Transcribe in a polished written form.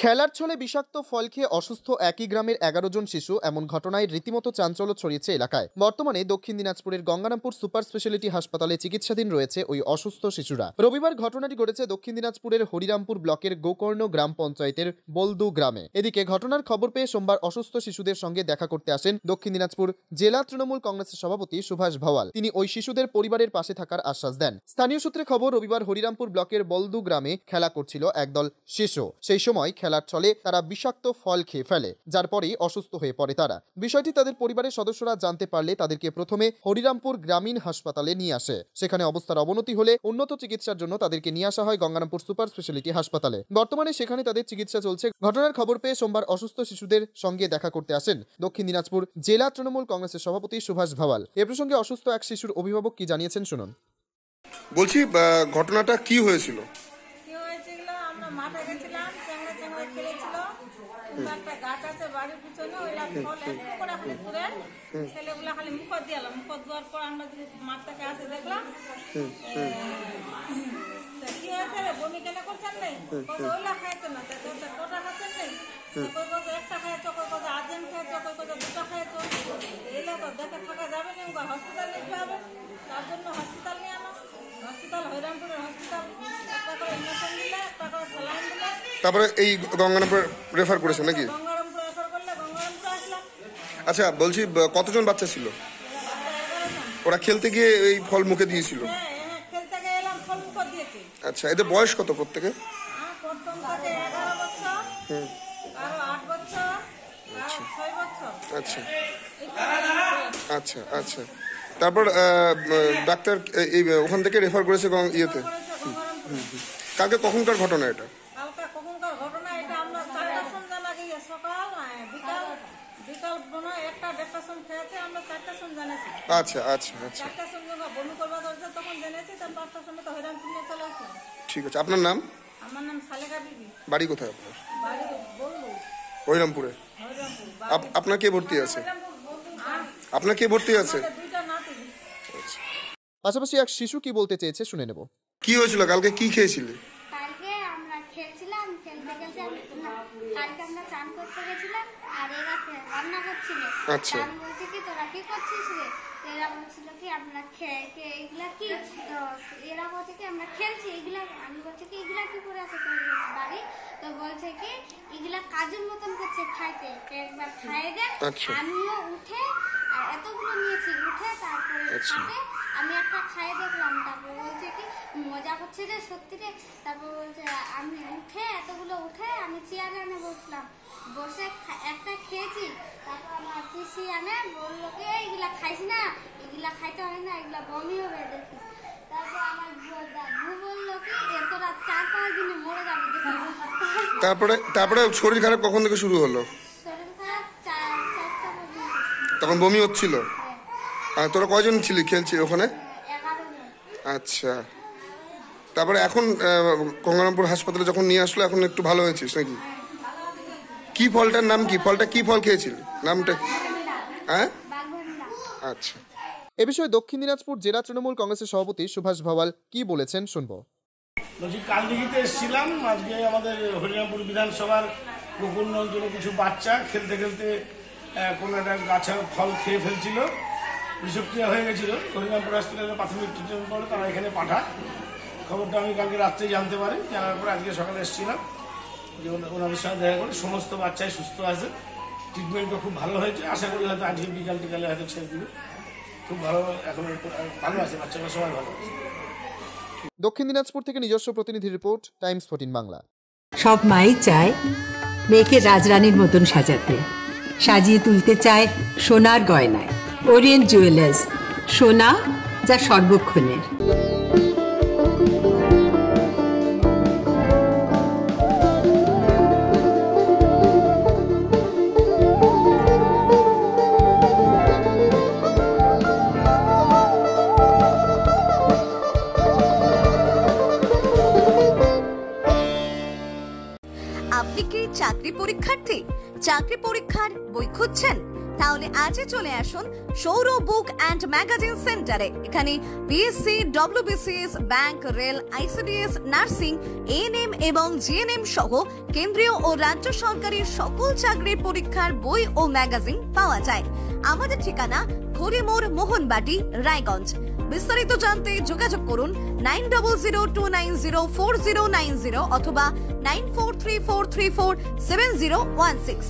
খেলার ছলে বিষাক্ত ফল খেয়ে অসুস্থ একই গ্রামের 11 জন শিশু, এমন ঘটনায় রীতিমতো চাঞ্চল্য ছড়িয়েছে এলাকায়। বর্তমানে দক্ষিণ দিনাজপুরের গঙ্গারামপুর সুপার স্পেশালিটি হাসপাতালে চিকিৎসাধীন রয়েছে ওই অসুস্থ শিশুরা। রবিবার ঘটনাটি ঘটেছে দক্ষিণ দিনাজপুরের হরিরামপুর ব্লকের গোকর্ণ গ্রাম পঞ্চায়েতের বলদু গ্রামে। এদিকে ঘটনার খবর পেয়ে সোমবার অসুস্থ শিশুদের সঙ্গে দেখা করতে আসেন দক্ষিণ দিনাজপুর জেলা তৃণমূল কংগ্রেসের সভাপতি সুভাষ ভাওয়াল। তিনি ওই শিশুদের পরিবারের পাশে থাকার আশ্বাস দেন। স্থানীয় সূত্রে খবর, রবিবার হরিরামপুর ব্লকের বলদু গ্রামে খেলা করছিল একদল শিশু। সেই সময় খেলার ছলে তারা বিষাক্ত ফল খেয়ে ফেলে, যার পরেই অসুস্থ হয়ে পড়ে তারা। বিষয়টি তাদের পরিবারের সদস্যরা জানতে পারলে তাদেরকে প্রথমে হরিরামপুর গ্রামীণ হাসপাতালে নিয়ে আসে। সেখানে অবস্থার অবনতি হলে উন্নত চিকিৎসার জন্য তাদেরকে নিয়ে আসা হয় গঙ্গারামপুর সুপার স্পেশালিটি হাসপাতালে। বর্তমানে সেখানে তাদের চিকিৎসা চলছে। ঘটনার খবর পেয়ে সোমবার অসুস্থ শিশুদের সঙ্গে দেখা করতে আসেন দক্ষিণ দিনাজপুর জেলা তৃণমূল কংগ্রেসের সভাপতি সুভাষ ভাওয়াল। এ প্রসঙ্গে অসুস্থ এক শিশুর অভিভাবক কি জানিয়েছেন শুনুন। বলছি, ঘটনাটা কি হয়েছিল? মাঠে গেছিলাম, চ্যাংড়া চ্যাংড়া খেলেছিল। একটা গাছ আছে বাড়ির পিছনে, ওই ফল একটু করে খালি তুলে ছেলেগুলা খালি মুখ দিয়ে এলাম। মুখ দেওয়ার পর আমরা মাঠ থেকে আসে দেখলাম কি হয়েছে রে, বমি কেন করছেন নেই? ওইলা খাইছে না, কটা খাচ্ছেন নেই? একটা খাইছ, কই আর্জেন্ট খাইছ, কই দুটো খাইছ। এলে তো দেখে থাকা যাবে না, হসপিটাল নিতে হবে। তার জন্য হসপিটাল নিয়ে আনো। হসপিটাল হরিরামপুরের হসপিটাল, একটা করে ইঞ্জেকশন দিলে, একটা করে স্যালাইন দিলে। তারপরে এই গঙ্গারামপুর রেফার করেছে নাকি? গঙ্গারামপুর রেফার করলে গঙ্গারামপুর আসলাম। আচ্ছা, বলছি কতজন বাচ্চা ছিল? ওরা খেলতে গিয়ে এই ফল মুখে দিয়েছিল? খেলতে গিয়ে এলাম, ফল মুখে দিয়েছি। আচ্ছা, এদের বয়স কত প্রত্যেকে? প্রথম থেকে 11 বছর, আরো 8 বছর, আর 6 বছর। আচ্ছা আচ্ছা আচ্ছা। তারপর ডাক্তার ওখান থেকে রেফার করেছে ইয়েতে। কালকে কখনকার ঘটনা এটা? কালকে কখনকার ঘটনা এটা আমরা 4টার সময় জানা গিয়ে, সকাল বিকাল একটা 1:30টার সময় খেয়েছে, আমরা 4টার সময় জানাচ্ছি। আচ্ছা আচ্ছা আচ্ছা। 4টার সময় বমি করবার ধরছে, তখন জেনেছি। তার 5টার সময় তো হরিরামপুর নিয়ে চলে আসলাম। ঠিক আছে। আপনার নাম? আমার নাম সালেকা বিবি। বাড়ি কোথায় আপনার? বাড়ি বলবো হরিরামপুরে। আপনার কে ভর্তি আছে? আপনার কে ভর্তি আছে? দুইটা নাতি। পাশাপাশি এক শিশু কি বলতে চেয়েছে শুনে নেব। কি হয়েছিল কালকে, কি খেয়েছিলে? কালকে আমরা খেলছিলাম, খেলতে গেছে কালকে আমরা চান করতে গেছিলাম, আর এরা রান্না করছিল। আচ্ছা। আমি বলছি কি তোরা কি করছিস রে? এরা বলছিল কি আমরা এগুলা কি? তো এরা বলছে কি আমরা খেলছি এগুলা। আমি বলছি কি এগুলা কি করে আছে তোর বাড়ি? তো বলছে কি এগুলা কাজের মতন করছে খাইতে, একবার খাইয়ে দেন। আমিও উঠে এতগুলো নিয়েছি, উঠে তারপরে খাটে আমি একটা খাইয়ে দেখলাম। তারপর বলছে কি মজা করছে রে সত্যি রে। তারপর বলছে আমি উঠে এতগুলো উঠে আমি চেয়ারে এনে বসলাম, বসে একটা খেয়েছি। তারপর আমার পিসি এনে বললো কি এইগুলা খাইছি না, এগুলা খাইতে হয় না, এগুলা বমি হবে দেখিস। তারপর আমার দাদু বললো কি তোরা 4-5 দিনে মরে যাবে। তারপরে শরীর খারাপ কখন থেকে শুরু হলো? শরীর খারাপ 4টা পর্যন্ত। তখন বমি হচ্ছিল? আর তোরা কয়জন ছিলি খেলছি ওখানে? 11 জন। আচ্ছা। তারপরে এখন গঙ্গারামপুর হাসপাতালে যখন নিয়ে আসলো, এখন একটু ভালো হয়েছিস নাকি? কি ফলটার নাম কি? ফলটা কি ফল খেয়েছিলি? নামটা? হ্যাঁ, আচ্ছা। এ বিষয়ে দক্ষিণ দিনাজপুর জেলা তৃণমূল কংগ্রেসের সভাপতি সুভাষ ভাওয়াল কি বলেছেন শুনবো। বলছি, কালদিঘিতে এসেছিলাম। আজকে আমাদের হরিরামপুর বিধানসভার গোকর্ণ অঞ্চলে কিছু বাচ্চা খেলতে খেলতে কোনো একটা গাছের ফল খেয়ে ফেলছিল, বিষক্রিয়া হয়ে গেছিল। হরিরামপুর হসপিটালে প্রাথমিক ট্রিটমেন্ট পরে তারা এখানে পাঠায়। খবরটা আমি কালকে রাত্রেই জানতে পারি। জানার পরে আজকে সকালে এসেছিলাম, যে ওনাদের সঙ্গে দেখা করে সমস্ত বাচ্চাই সুস্থ আছে, ট্রিটমেন্টও খুব ভালো হয়েছে। আশা করি হয়তো আজকে বিকাল টিকালে হয়তো ছেড়ে দিবে। খুব ভালো, এখন ভালো আছে, বাচ্চারা সবাই ভালো আছে। দক্ষিণ দিনাজপুর থেকে নিজস্ব প্রতিনিধি রিপোর্ট, টাইমস 14 বাংলা। সব মাই চায় মেয়েকে রাজরানীর মতন সাজাতে, সাজিয়ে তুলতে চায় সোনার গয়নায়। ওরিয়েন্ট জুয়েলার্স, সোনা যা সর্বক্ষণের। আপনি কি চাকরি পরীক্ষার্থী? চাকরি পরীক্ষার বই খুঁজছেন? তাহলে আজই চলে আসুন সৌর বুক অ্যান্ড ম্যাগাজিন সেন্টারে। এখানে BSc, WBCS, bank, rail, ICDS, nursing, ANM এবং জিএনএম সহ কেন্দ্রীয় ও রাজ্য সরকারের সকল চাকরির পরীক্ষার বই ও ম্যাগাজিন পাওয়া যায়। আমাদের ঠিকানা হরিমোড়, মোহনবাটি, রায়গঞ্জ। বিস্তারিত জানতে যোগাযোগ করুন 9002904090 অথবা 9434347016।